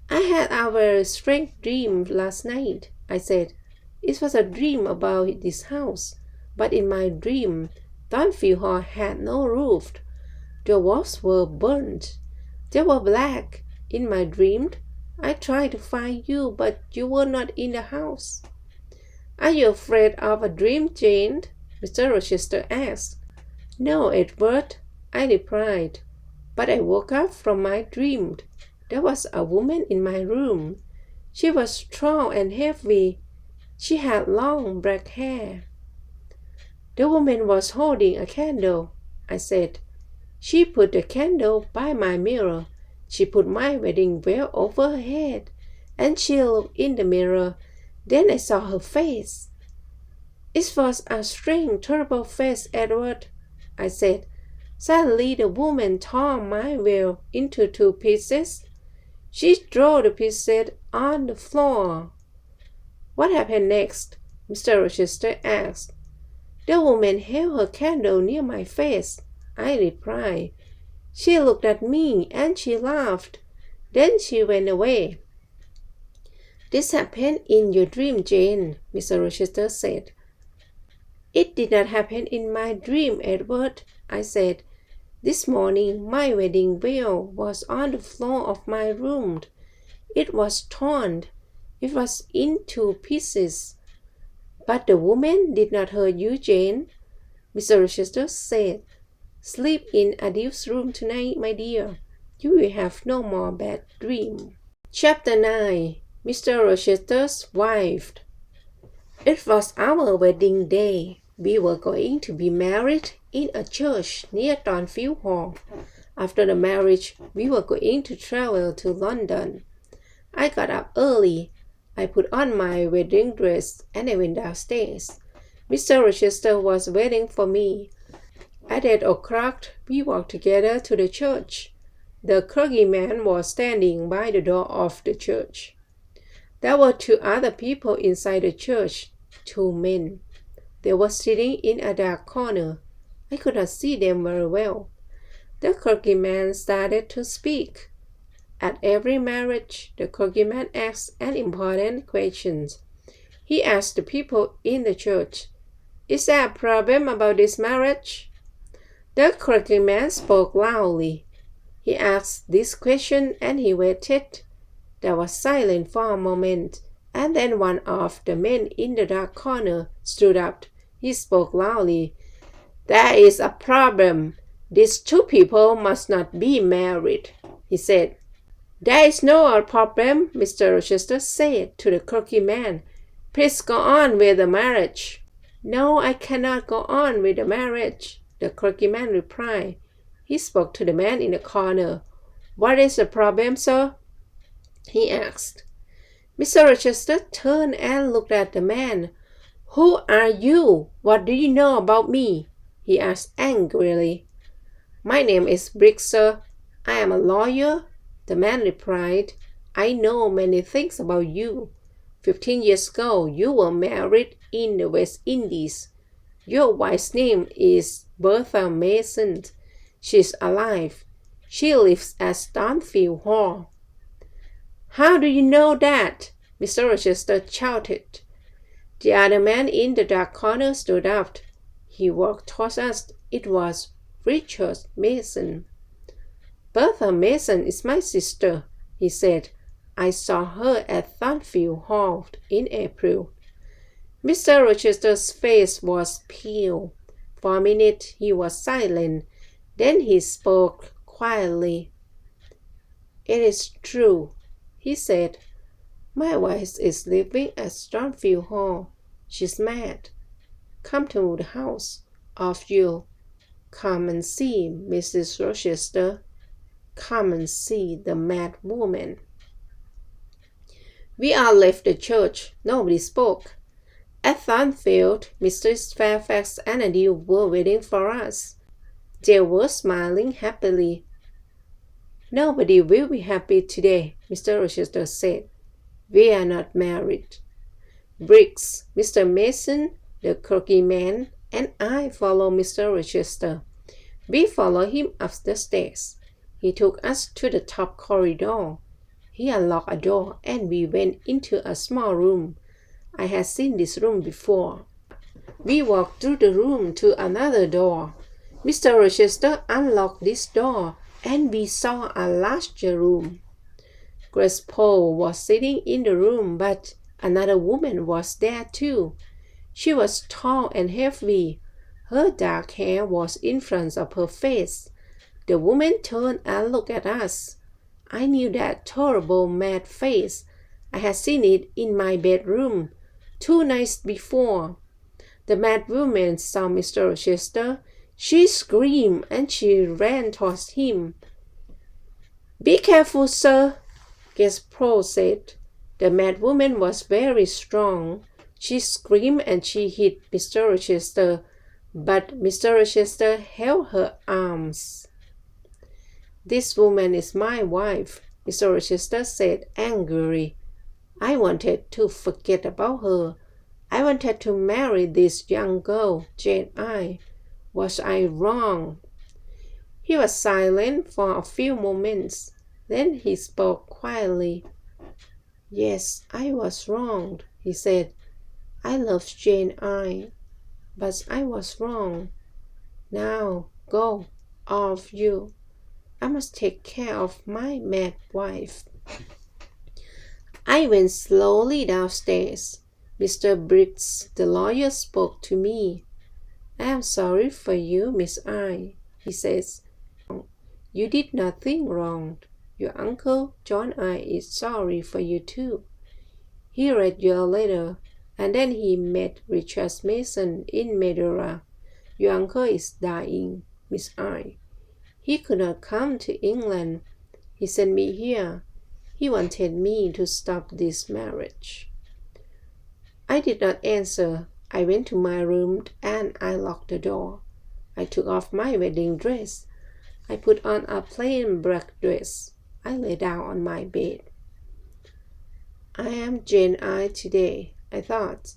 I had a very strange dream last night, I said. It was a dream about this house, but in my dream, Timefield Hall had no roof. The walls were burnt. They were black. In my dream, I tried to find you, but you were not in the house. Are you afraid of a dream, Jane? Mr. Rochester asked. No, Edward, I replied. But I woke up from my dream. There was a woman in my room. She was strong and heavy. She had long black hair. The woman was holding a candle, I said. She put the candle by my mirror. She put my wedding veil over her head, and she looked in the mirror. Then I saw her face. It was a strange, terrible face, Edward, I said. Suddenly the woman tore my veil into 2 pieces. She threw the pieces on the floor. What happened next? Mr. Rochester asked. The woman held her candle near my face, I replied. She looked at me and she laughed. Then she went away. This happened in your dream, Jane, Mr. Rochester said. It did not happen in my dream, Edward, I said. This morning my wedding veil was on the floor of my room. It was torn. It was in 2 pieces. But the woman did not hurt you, Jane, Mr. Rochester said. Sleep in Adele's room tonight, my dear. You will have no more bad dream. Chapter 9. Mr. Rochester's Wife. It was our wedding day. We were going to be married in a church near Timefield Hall. After the marriage, we were going to travel to London. I got up early. I put on my wedding dress and I went downstairs. Mr. Rochester was waiting for me. At 8 o'clock, we walked together to the church. The clergyman was standing by the door of the church. There were 2 other people inside the church, 2 men. They were sitting in a dark corner. I could not see them very well. The clergyman started to speak. At every marriage, the clergyman asks an important question. He asked the people in the church, Is there a problem about this marriage? The clergyman spoke loudly. He asked this question and he waited. There was silence for a moment, and then one of the men in the dark corner stood up. He spoke loudly. There is a problem. These 2 people must not be married, he said. There is no problem, Mr. Rochester said to the clergyman. Please go on with the marriage. No, I cannot go on with the marriage, the clergyman replied. He spoke to the man in the corner. What is the problem, sir? He asked. Mr. Rochester turned and looked at the man. Who are you? What do you know about me? He asked angrily. My name is Brick, sir. I am a lawyer, the man replied. I know many things about you. 15 years ago, you were married in the West Indies. Your wife's name is Bertha Mason. She is alive. She lives at Timefield Hall. How do you know that? Mr. Rochester shouted. The other man in the dark corner stood up. He walked towards us. It was Richard Mason. Bertha Mason is my sister, he said. I saw her at Timefield Hall in April. Mr. Rochester's face was pale. For a minute he was silent. Then he spoke quietly. It is true, he said. My wife is living at Timefield Hall. She's mad. Come to the house of you. Come and see Mrs. Rochester. Come and see the mad woman. We all left the church. Nobody spoke. At Timefield, Mrs. Fairfax and a Duke were waiting for us. They were smiling happily. Nobody will be happy today, Mr. Rochester said. We are not married. Briggs, Mr. Mason, the clergyman, and I follow Mr. Rochester. We followed him up the stairs. He took us to the top corridor. He unlocked a door and we went into a small room. I had seen this room before. We walked through the room to another door. Mr. Rochester unlocked this door and we saw a larger room. Grace Poole was sitting in the room, but another woman was there too. She was tall and heavy. Her dark hair was in front of her face. The woman turned and looked at us. I knew that terrible mad face. I had seen it in my bedroom 2 nights before. The mad woman saw Mr. Rochester. She screamed and she ran towards him. Be careful, sir, Grace Poole said. The mad woman was very strong. She screamed and she hit Mr. Rochester, but Mr. Rochester held her arms. This woman is my wife, Mr. Rochester said angrily. I wanted to forget about her. I wanted to marry this young girl, Jane Eyre. Was I wrong? He was silent for a few moments. Then he spoke quietly. Yes, I was wrong, he said. I loved Jane Eyre, but I was wrong. Now go, all of you. I must take care of my mad wife. I went slowly downstairs. Mr. Briggs, the lawyer, spoke to me. I am sorry for you, Miss Eyre, he says. You did nothing wrong. Your uncle, John Eyre, is sorry for you too. He read your letter, and then he met Richard Mason in Madeira. Your uncle is dying, Miss Eyre. He could not come to England. He sent me here. He wanted me to stop this marriage. I did not answer. I went to my room and I locked the door. I took off my wedding dress. I put on a plain black dress. I lay down on my bed. I am Jane Eyre today, I thought.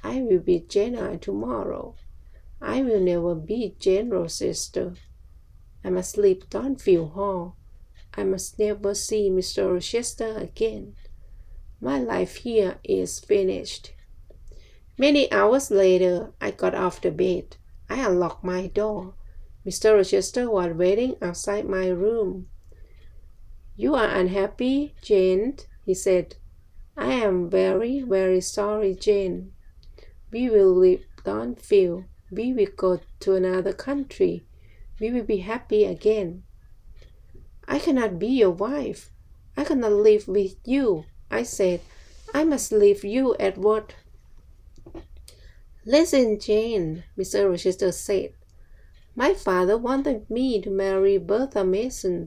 I will be Jane Eyre tomorrow. I will never be Jane Rochester. I must leave Timefield Hall. I must never see Mr. Rochester again. My life here is finished. Many hours later, I got off the bed. I unlocked my door. Mr. Rochester was waiting outside my room. You are unhappy, Jane, he said. I am very, very sorry, Jane. We will leave Timefield. We will go to another country. We will be happy again. I cannot be your wife. I cannot live with you, I said. I must leave you at once. Listen, Jane, Mr. Rochester said. My father wanted me to marry Bertha Mason.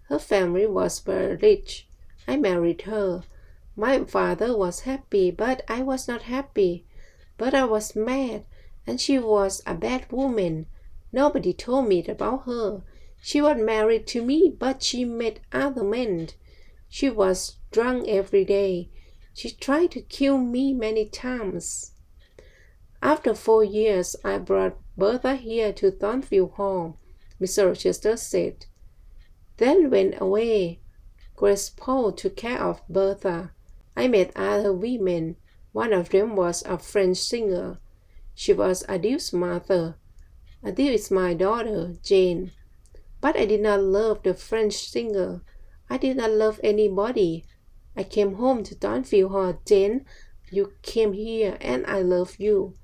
Her family was very rich. I married her. My father was happy, but I was not happy. But I was mad, and she was a bad woman. Nobody told me about her. She was married to me, but she met other men. She was drunk every day. She tried to kill me many times. After 4 years, I brought Bertha here to Timefield Hall, Mr. Rochester said. Then went away. Grace Poole took care of Bertha. I met other women. One of them was a French singer. She was Adele's mother. Adele is my daughter, Jane. But I did not love the French singer. I did not love anybody. I came home to Timefield Hall. Jane, you came here and I love you.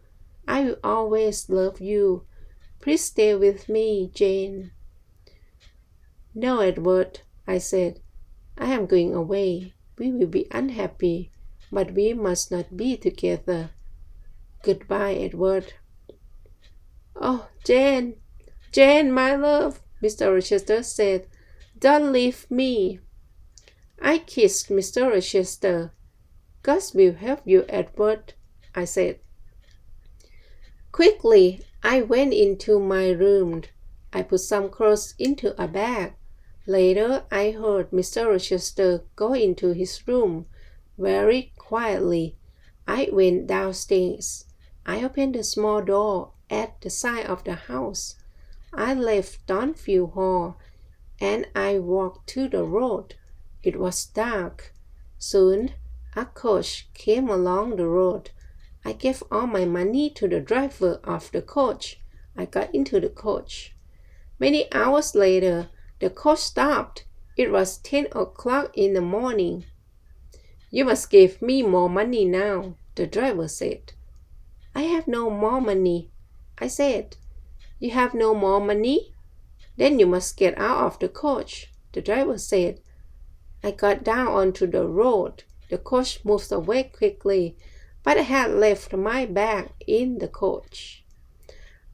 I will always love you. Please stay with me, Jane. No, Edward, I said. I am going away. We will be unhappy, but we must not be together. Goodbye, Edward. Oh, Jane, Jane, my love, Mr. Rochester said. Don't leave me. I kissed Mr. Rochester. God will help you, Edward, I said. Quickly, I went into my room. I put some clothes into a bag. Later, I heard Mr. Rochester go into his room very quietly. I went downstairs. I opened the small door at the side of the house. I left Timefield Hall and I walked to the road. It was dark. Soon, a coach came along the road. I gave all my money to the driver of the coach. I got into the coach. Many hours later, the coach stopped. It was 10 o'clock in the morning. You must give me more money now, the driver said. I have no more money, I said. You have no more money? Then you must get out of the coach, the driver said. I got down onto the road. The coach moved away quickly, but I had left my bag in the coach.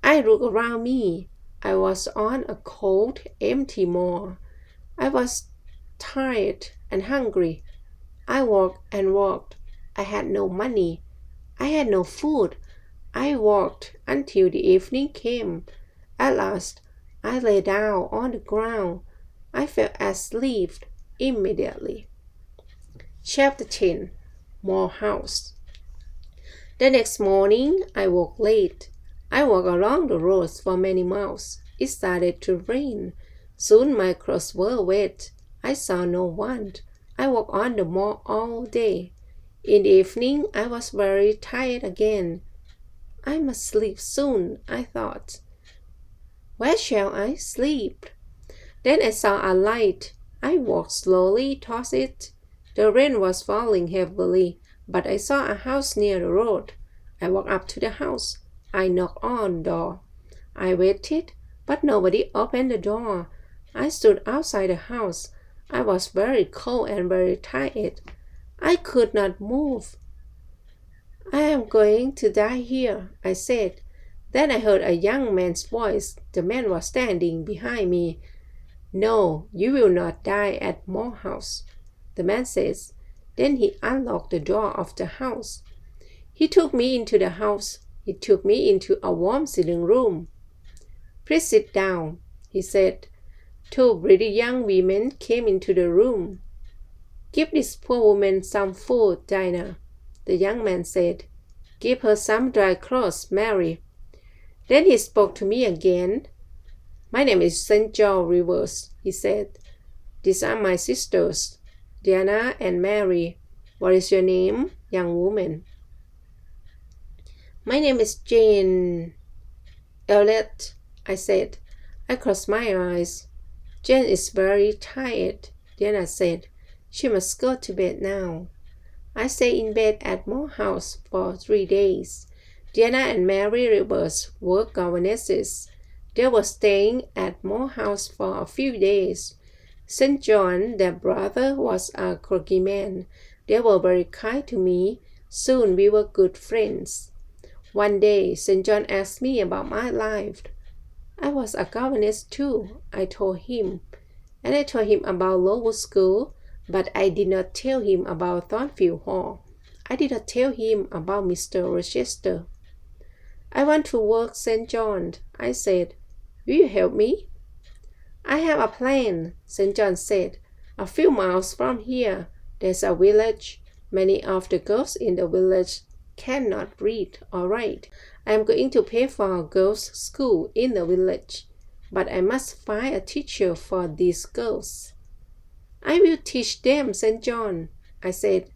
I looked around me. I was on a cold, empty moor. I was tired and hungry. I walked and walked. I had no money. I had no food. I walked until the evening came. At last, I lay down on the ground. I fell asleep immediately. Chapter 10. Moor House. The next morning, I woke late. I walked along the roads for many miles. It started to rain. Soon my clothes were wet. I saw no one. I walked on the moor all day. In the evening, I was very tired again. I must sleep soon, I thought. Where shall I sleep? Then I saw a light. I walked slowly towards it. The rain was falling heavily, but I saw a house near the road. I walked up to the house. I knocked on the door. I waited, but nobody opened the door. I stood outside the house. I was very cold and very tired. I could not move. I am going to die here, I said. Then I heard a young man's voice. The man was standing behind me. No, you will not die at Moor House, the man says. Then he unlocked the door of the house. He took me into the house. He took me into a warm sitting room. Please sit down, he said. Two pretty young women came into the room. Give this poor woman some food, Dinah, the young man said. Give her some dry clothes, Mary. Then he spoke to me again. My name is St. John Rivers, he said. These are my sisters, Diana and Mary. What is your name, young woman? My name is Jane Elliot, I said. I closed my eyes. Jane is very tired, Diana said. She must go to bed now. I stayed in bed at Moor House for 3 days. Diana and Mary Rivers were governesses. They were staying at Moor House for a few days. St. John, their brother, was a clergyman. They were very kind to me. Soon we were good friends. One day, St. John asked me about my life. I was a governess too, I told him. And I told him about Lowood School, but I did not tell him about Timefield Hall. I did not tell him about Mr. Rochester. I want to work, St. John, I said. Will you help me? I have a plan, St. John said. A few miles from here, there's a village. Many of the girls in the village cannot read or write. I am going to pay for a girls' school in the village, but I must find a teacher for these girls. I will teach them, St. John, I said.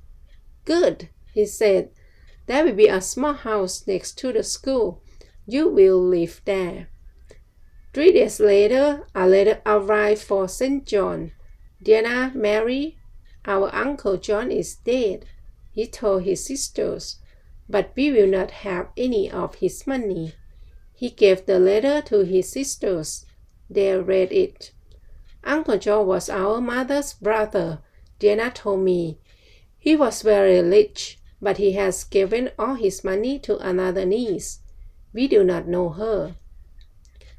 Good, he said. There will be a small house next to the school. You will live there. 3 days later, a letter arrived for St. John. Dear Mary, our Uncle John is dead, he told his sisters, but we will not have any of his money. He gave the letter to his sisters. They read it. Uncle John was our mother's brother, Diana told me. He was very rich, but he has given all his money to another niece. We do not know her.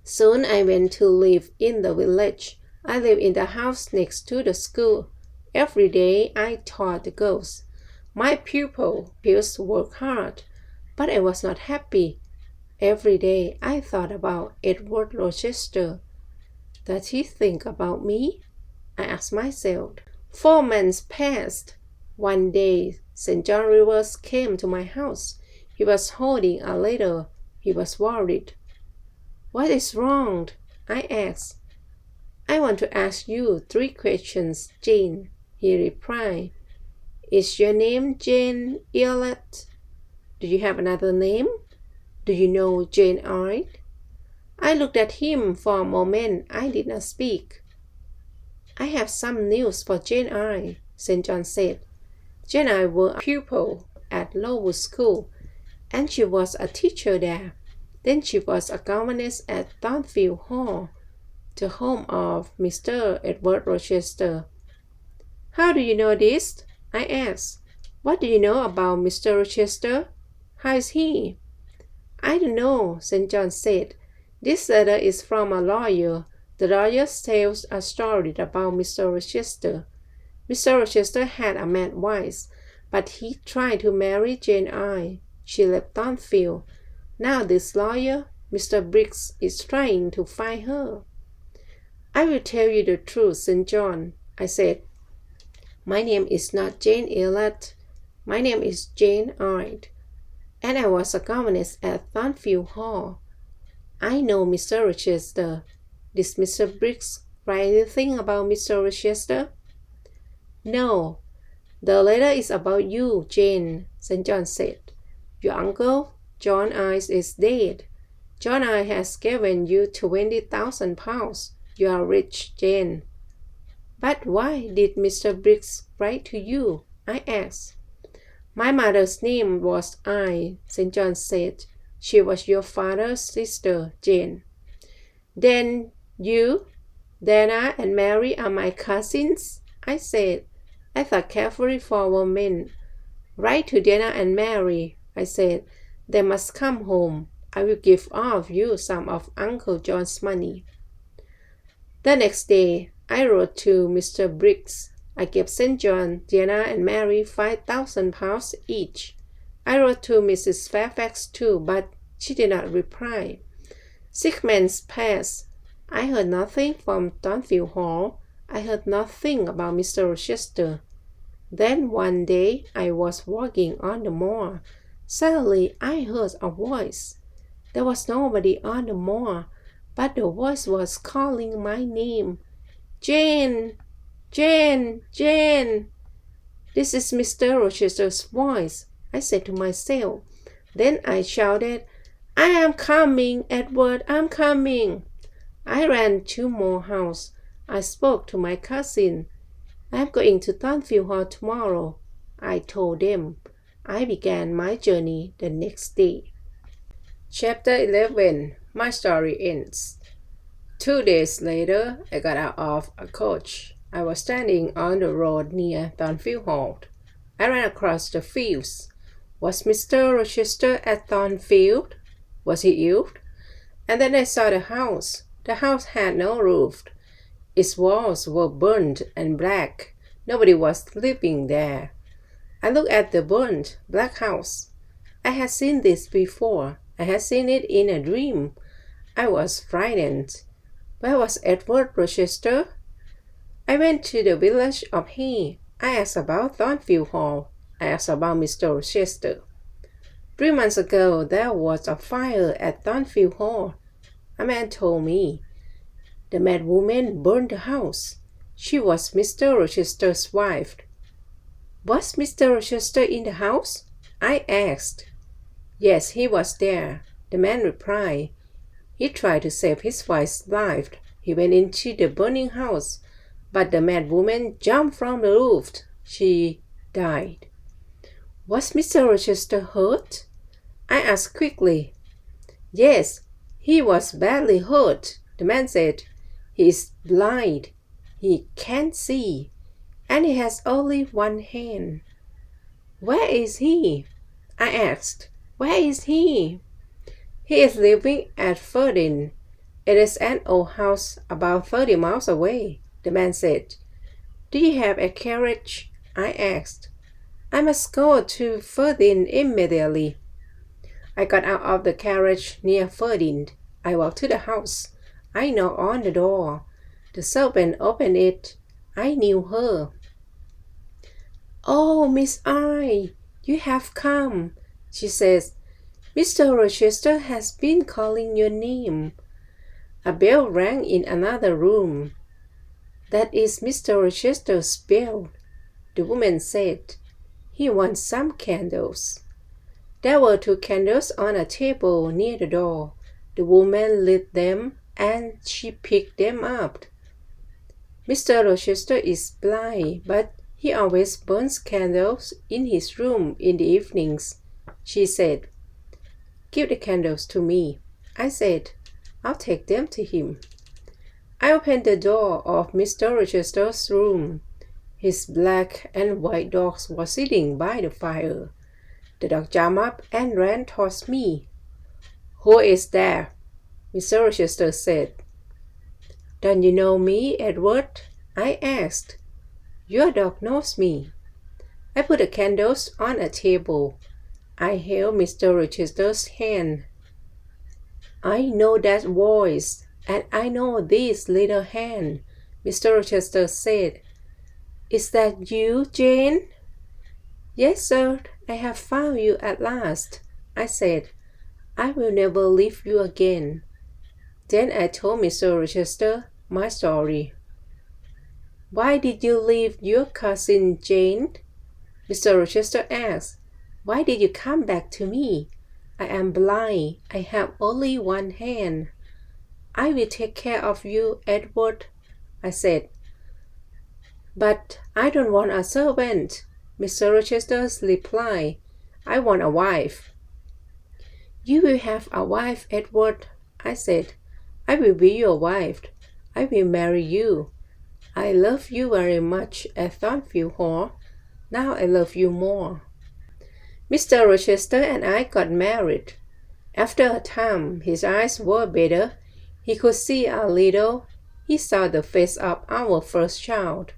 Soon I went to live in the village. I lived in the house next to the school. Every day I taught the girls. My pupils worked hard, but I was not happy. Every day I thought about Edward Rochester. Does he think about me? I asked myself. 4 months passed. One day, St. John Rivers came to my house. He was holding a letter. He was worried. What is wrong? I asked. I want to ask you 3 questions, Jane, he replied. Is your name Jane Eyre? Do you have another name? Do you know Jane Eyre? I looked at him for a moment. I did not speak. I have some news for Jane Eyre, St. John said. Jane Eyre was a pupil at Lowood School, and she was a teacher there. Then she was a governess at Timefield Hall, the home of Mr. Edward Rochester. How do you know this? I asked. What do you know about Mr. Rochester? How is he? I don't know, St. John said. This letter is from a lawyer. The lawyer tells a story about Mr. Rochester. Mr. Rochester had a mad wife, but he tried to marry Jane Eyre. She left Timefield. Now this lawyer, Mr. Briggs, is trying to find her. I will tell you the truth, St. John, I said. My name is not Jane Eyre. My name is Jane Eyre, and I was a governess at Timefield Hall. I know Mr. Rochester. Did Mr. Briggs write anything about Mr. Rochester? No. The letter is about you, Jane, St. John said. Your uncle, John Eyre, is dead. John Eyre has given you £20,000. You are rich, Jane. But why did Mr. Briggs write to you? I asked. My mother's name was Eyre, St. John said. She was your father's sister, Jane. Then you, Dana, and Mary are my cousins? I said. I thought carefully for a moment. Write to Dana and Mary, I said. They must come home. I will give all of you some of Uncle John's money. The next day, I wrote to Mr. Briggs. I gave St. John, Diana, and Mary £5,000 each. I wrote to Mrs. Fairfax too, but she did not reply. 6 months passed. I heard nothing from Timefield Hall. I heard nothing about Mr. Rochester. Then one day I was walking on the moor. Suddenly I heard a voice. There was nobody on the moor, but the voice was calling my name. Jane! Jane! Jane! This is Mr. Rochester's voice, I said to myself. Then I shouted, I am coming, Edward, I'm coming. I ran to Moor House. I spoke to my cousin. I am going to Timefield Hall tomorrow, I told them. I began my journey the next day. Chapter 11. My story ends. 2 days later, I got out of a coach. I was standing on the road near Timefield Hall. I ran across the fields. Was Mr. Rochester at Timefield? Was he ill? And then I saw the house. The house had no roof. Its walls were burnt and black. Nobody was living there. I looked at the burnt, black house. I had seen this before. I had seen it in a dream. I was frightened. Where was Edward Rochester? I went to the village of Eyre. I asked about Timefield Hall. I asked about Mr. Rochester. 3 months ago, there was a fire at Timefield Hall. A man told me. The mad woman burned the house. She was Mr. Rochester's wife. Was Mr. Rochester in the house? I asked. Yes, he was there, the man replied. He tried to save his wife's life. He went into the burning house, but the mad woman jumped from the roof. She died. Was Mr. Rochester hurt? I asked quickly. Yes, he was badly hurt, the man said. He is blind. He can't see. And he has only one hand. Where is he? I asked. Where is he? He is living at Ferdin. It is an old house about 30 miles away, the man said. Do you have a carriage? I asked. I must go to Ferdin immediately. I got out of the carriage near Ferdin. I walked to the house. I knocked on the door. The servant opened it. I knew her. Oh, Miss Eyre, you have come, she says. Mr. Rochester has been calling your name. A bell rang in another room. That is Mr. Rochester's bell, the woman said. He wants some candles. There were 2 candles on a table near the door. The woman lit them and she picked them up. Mr. Rochester is blind, but he always burns candles in his room in the evenings, she said. Give the candles to me, I said. I'll take them to him. I opened the door of Mr. Rochester's room. His black and white dogs were sitting by the fire. The dog jumped up and ran towards me. Who is there? Mr. Rochester said. Don't you know me, Edward? I asked. Your dog knows me. I put the candles on a table. I held Mr. Rochester's hand. I know that voice, and I know this little hand, Mr. Rochester said. Is that you, Jane? Yes, sir, I have found you at last, I said. I will never leave you again. Then I told Mr. Rochester my story. Why did you leave your cousin Jane? Mr. Rochester asked. Why did you come back to me? I am blind. I have only one hand. I will take care of you, Edward, I said. But I don't want a servant, Mr. Rochester replied. I want a wife. You will have a wife, Edward, I said. I will be your wife. I will marry you. I love you very much at Timefield Hall. Now I love you more. Mr. Rochester and I got married. After a time, his eyes were better. He could see a little. He saw the face of our first child.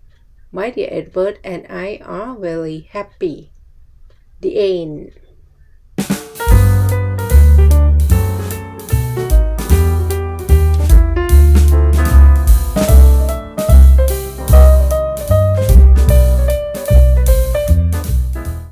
My dear Edward and I are very happy. The end.